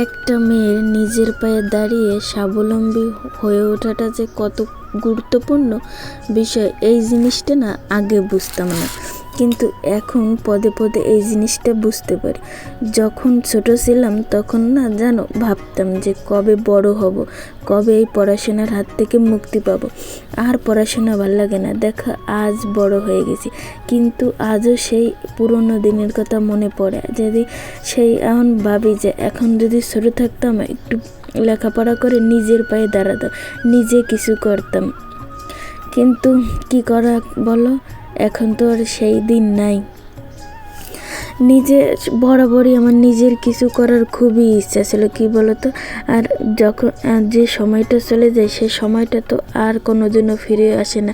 একটা মেয়ের নিজের পায়ে দাঁড়িয়ে স্বাবলম্বী হয়ে ওঠাটা যে কত গুরুত্বপূর্ণ বিষয়, এই জিনিসটা না আগে বুঝতাম না, কিন্তু এখন পদে পদে এই জিনিসটা বুঝতে পারি। যখন ছোট ছিলাম তখন না জানো ভাবতাম যে কবে বড় হব, কবে এই পড়াশোনার হাত থেকে মুক্তি পাবো, আর পড়াশোনা ভালো লাগে না। দেখা আজ বড় হয়ে গেছি, কিন্তু আজও সেই পুরনো দিনের কথা মনে পড়ে। যদি সেই এখন ভাবি যে এখন যদি ছোট থাকতাম, একটু লেখাপড়া করে নিজের পায়ে দাঁড়াতাম, নিজে কিছু করতাম, কিন্তু কি করা বলো, এখন তো আর সেই দিন নাই। বরাবরই আমার নিজের কিছু করার খুবই ইচ্ছা ছিল, কি বলতো। আর যখন যে সময়টা চলে যায় সে সময়টা তো আর কোনোদিনও ফিরে আসে না।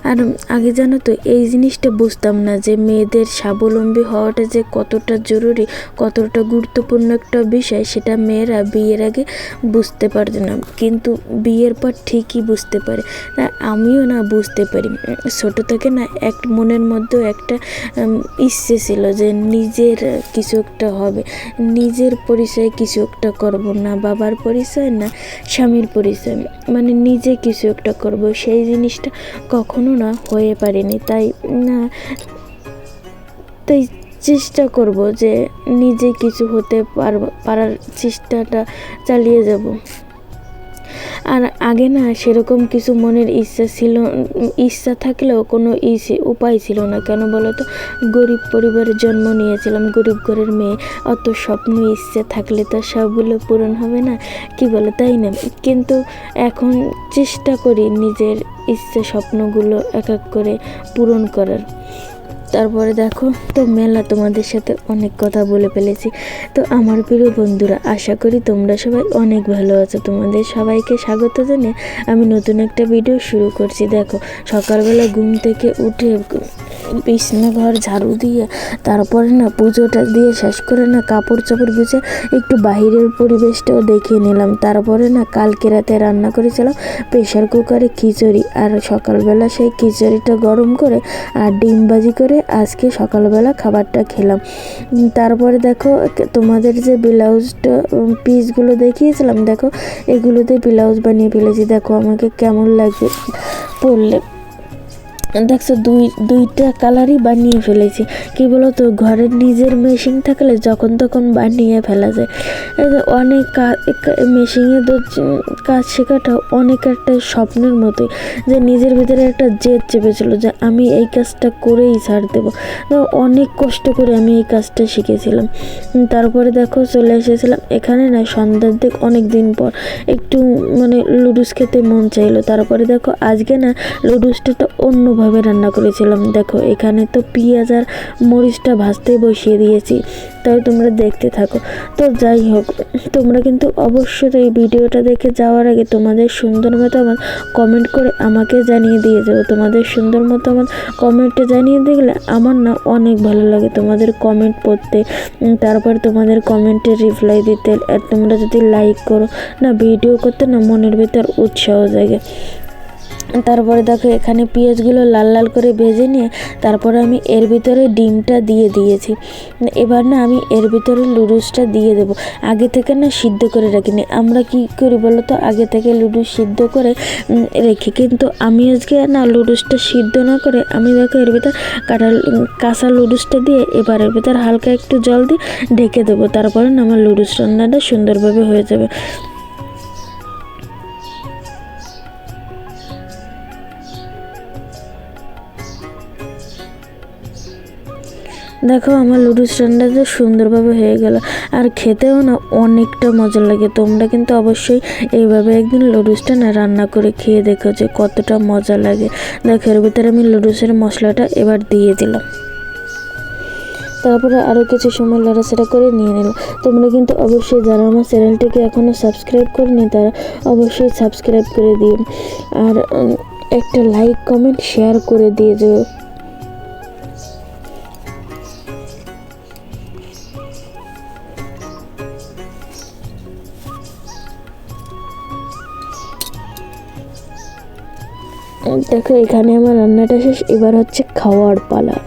আর আগে জানো তো এই জিনিসটা বুঝতাম না যে মেয়েদের স্বাবলম্বী হওয়াটা যে কতটা জরুরি, কতটা গুরুত্বপূর্ণ একটা বিষয়, সেটা মেয়েরা বিয়ের আগে বুঝতে পারতো না, কিন্তু বিয়ের পর ঠিকই বুঝতে পারে। আমিও না বুঝতে পারি। ছোটো থেকে না মনের মধ্যেও একটা ইচ্ছে ছিল যে নিজের কিছু একটা হবে, নিজের পরিচয়ে কিছু একটা করব, না বাবার পরিচয় না স্বামীর পরিচয়, মানে নিজে কিছু একটা করব। সেই জিনিসটা কখনো না হয়ে পারেনি, তাই চেষ্টা করব যে নিজে কিছু হতে পারার চেষ্টাটা চালিয়ে যাব। আর আগে না সেরকম কিছু মনের ইচ্ছা থাকলেও কোনো উপায় ছিল না। কেন বলো তো, গরিব পরিবারে জন্ম নিয়েছিলাম, গরিব ঘরের মেয়ে, অত স্বপ্ন ইচ্ছে থাকলে তো সবগুলো পূরণ হবে না, কি বলো, তাই না? কিন্তু এখন চেষ্টা করি নিজের ইচ্ছে স্বপ্নগুলো এক এক করে পূরণ করার। তারপরে দেখো তো মেলা তোমাদের সাথে অনেক কথা বলে ফেলেছি। তো আমার প্রিয় বন্ধুরা, আশা করি তোমরা সবাই অনেক ভালো আছো। তোমাদের সবাইকে স্বাগত জানিয়ে আমি নতুন একটা ভিডিও শুরু করছি। দেখো সকালবেলা ঘুম থেকে উঠে বিছানা ঘর ঝাড়ু দিয়ে তারপরে না পুজোটা দিয়ে শেষ করে না কাপড় চাপড় গুছিয়ে একটু বাহিরের পরিবেশটাও দেখিয়ে নিলাম। তারপরে না কালকে রাতে রান্না করেছিলাম প্রেশার কুকারে খিচুড়ি, আর সকালবেলা সেই খিচুড়িটা গরম করে আর ডিম ভাজি করে আজকে সকালবেলা খাবারটা খেলাম। তারপরে দেখো তোমাদের যে ব্লাউজটা পিসগুলো দেখিয়েছিলাম, দেখো এগুলোতে ব্লাউজ বানিয়ে ফেলেছি। দেখো আমাকে কেমন লাগবে পরলে, দেখছো দুইটা কালারই বানিয়ে ফেলেছি। কি বলো তো, ঘরের নিজের মেশিন থাকলে যখন তখন বানিয়ে ফেলা যায়। অনেক মেশিনে তো কাজ শেখাটা অনেক একটা স্বপ্নের মতোই, যে নিজের ভিতরে একটা জেদ চেপেছিল যে আমি এই কাজটা করেই ছাড় দেবো। অনেক কষ্ট করে আমি এই কাজটা শিখেছিলাম। তারপরে দেখো চলে এসেছিলাম এখানে না সন্ধ্যার দিক, অনেক দিন পর একটু মানে লুডুস খেতে মন চাইলো। তারপরে দেখো আজকে না লুডুসটা অন্যভাবে রান্না করেছিলাম। দেখো এখানে তো পেঁয়াজ আর মরিচটা ভাজতে বসিয়ে দিয়েছি, তাই তোমরা দেখতে থাকো। তো যাই হোক, তোমরা কিন্তু অবশ্যই এই ভিডিওটা দেখে যাওয়ার আগে তোমাদের সুন্দর মতামত কমেন্ট করে আমাকে জানিয়ে দিয়ে যাবো। তোমাদের সুন্দর মতামত কমেন্টে জানিয়ে দেখলে আমার না অনেক ভালো লাগে তোমাদের কমেন্ট পড়তে, তারপর তোমাদের কমেন্টে রিপ্লাই দিতে। আর তোমরা যদি লাইক করো না, ভিডিও করতে না মনের ভিতর উৎসাহ জাগে। তারপরে দেখো এখানে পেঁয়াজগুলো লাল লাল করে ভেজে নিয়ে তারপরে আমি এর ভিতরে ডিমটা দিয়ে দিয়েছি। এবার না আমি এর ভিতরে লুডুসটা দিয়ে দেবো। আগে থেকে না সিদ্ধ করে রাখিনি। আমরা কি করি বলো তো, আগে থেকে লুডুস সিদ্ধ করে রেখি, কিন্তু আমি আজকে না লুডুসটা সিদ্ধ না করে আমি দেখো এর ভিতর কাঁচা লুডুসটা দিয়ে এবার এর ভিতর হালকা একটু জল দিয়ে ঢেকে দেবো। তারপরে না আমার লুডুস রান্নাটা সুন্দরভাবে হয়ে যাবে। দেখো আমার লুডুস রান্নাটা সুন্দরভাবে হয়ে গেল, আর খেতেও না অনেকটা মজা লাগে। তোমরা কিন্তু অবশ্যই এইভাবে একদিন লুডুসটা না রান্না করে খেয়ে দেখো যে কতটা মজা লাগে। দেখো এর ভিতরে আমি লুডুসের মশলাটা এবার দিয়ে দিলাম, তারপরে আরও কিছু সময় লড়াচড়া করে নিয়ে নিলাম। তোমরা কিন্তু অবশ্যই যারা আমার চ্যানেলটিকে এখনও সাবস্ক্রাইব করেনি তারা অবশ্যই সাবস্ক্রাইব করে দিও, আর একটা লাইক কমেন্ট শেয়ার করে দিয়ে যাও। দেখো এখানে আমার রান্নাটা শেষ, এবার হচ্ছে খাওয়ার পালা।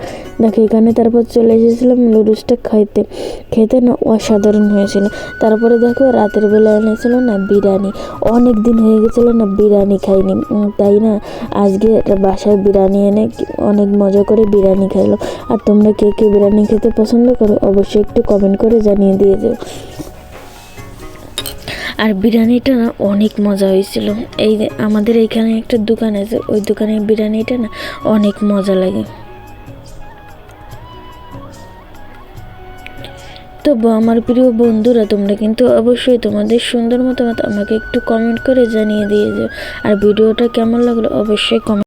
দেখো এখানে তারপর চলে এসেছিলাম নুডলসটা খেতে না অসাধারণ হয়েছিল। তারপরে দেখো রাতের বেলা এনেছিল না বিরিয়ানি, অনেক দিন হয়ে গেছিলো না বিরিয়ানি খাইনি, তাই না আজকে বাসায় বিরিয়ানি এনে অনেক মজা করে বিরিয়ানি খাইলো। আর তোমরা কে কে বিরিয়ানি খেতে পছন্দ করো অবশ্যই একটু কমেন্ট করে জানিয়ে দিয়ে যাও। আর বিরিয়ানিটা না অনেক মজা হয়েছিল। এই যে আমাদের এইখানে একটা দোকান আছে, ওই দোকানের বিরিয়ানিটা না অনেক মজা লাগে। তো আমার প্রিয় বন্ধুরা, তোমরা কিন্তু অবশ্যই তোমাদের সুন্দর মতামত আমাকে একটু কমেন্ট করে জানিয়ে দিয়ে যাও। আর ভিডিওটা কেমন লাগলো অবশ্যই কমেন্ট